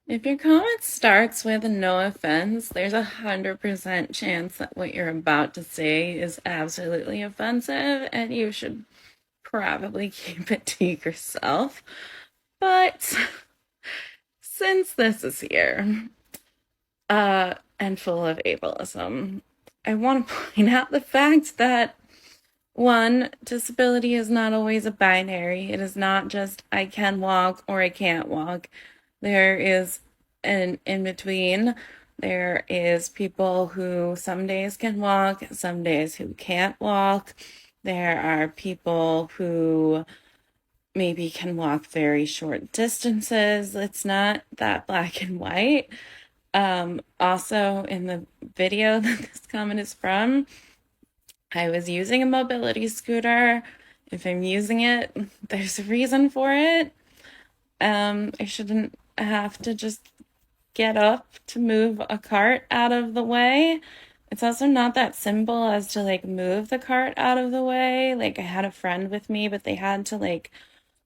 If your comment starts with no offense, there's 100% chance that what you're about to say is absolutely offensive, and you should probably keep it to yourself. But since this is here, and full of ableism, I want to point out the fact that one, disability is not always a binary. It is not just I can walk or I can't walk. There is an in between. There is people who some days can walk, some days who can't walk. There are people who maybe can walk very short distances. It's not that black and white. Also, in the video that this comment is from, I was using a mobility scooter. If I'm using it, there's a reason for it. I shouldn't have to just get up to move a cart out of the way. It's also not that simple as to like move the cart out of the way. Like I had a friend with me, but they had to like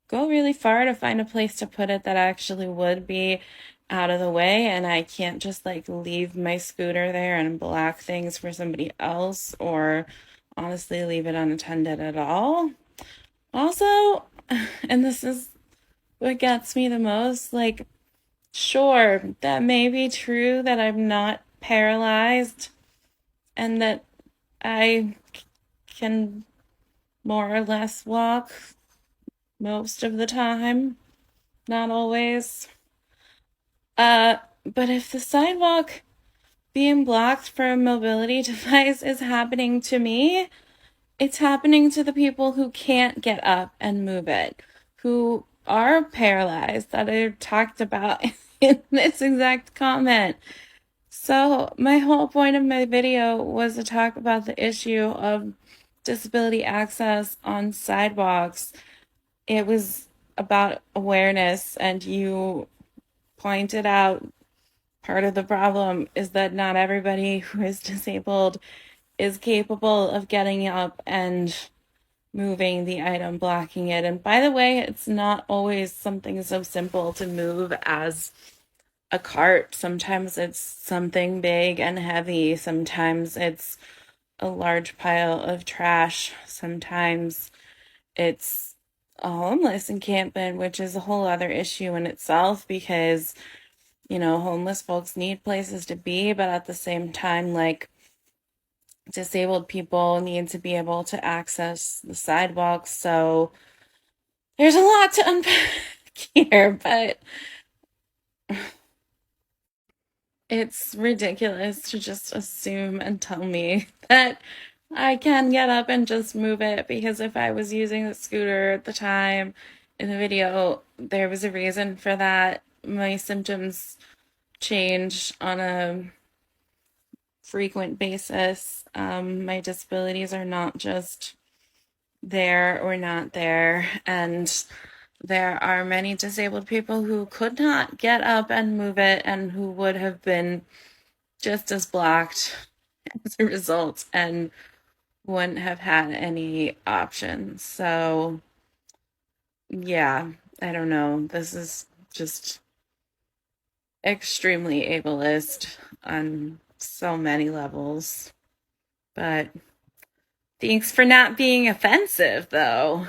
go really far to find a place to put it that actually would be out of the way. And I can't just like leave my scooter there and block things for somebody else or honestly leave it unattended at all. Also, and this is what gets me the most, like, sure, that may be true that I'm not paralyzed and that I can more or less walk most of the time, not always. But if the sidewalk being blocked for a mobility device is happening to me, it's happening to the people who can't get up and move it, who are paralyzed, that are talked about in this exact comment. So, my whole point of my video was to talk about the issue of disability access on sidewalks. It was about awareness, and you pointed out part of the problem is that not everybody who is disabled is capable of getting up and moving the item, blocking it. And by the way, it's not always something so simple to move as a cart. Sometimes it's something big and heavy. Sometimes it's a large pile of trash. Sometimes it's a homeless encampment, which is a whole other issue in itself because, homeless folks need places to be, but at the same time, like, disabled people need to be able to access the sidewalks. So there's a lot to unpack here, but it's ridiculous to just assume and tell me that I can get up and just move it because if I was using the scooter at the time in the video, there was a reason for that. My symptoms change on a frequent basis. My disabilities are not just there or not there, and there are many disabled people who could not get up and move it and who would have been just as blocked as a result and wouldn't have had any options. So, yeah, I don't know. This is just extremely ableist on so many levels. But thanks for not being offensive, though.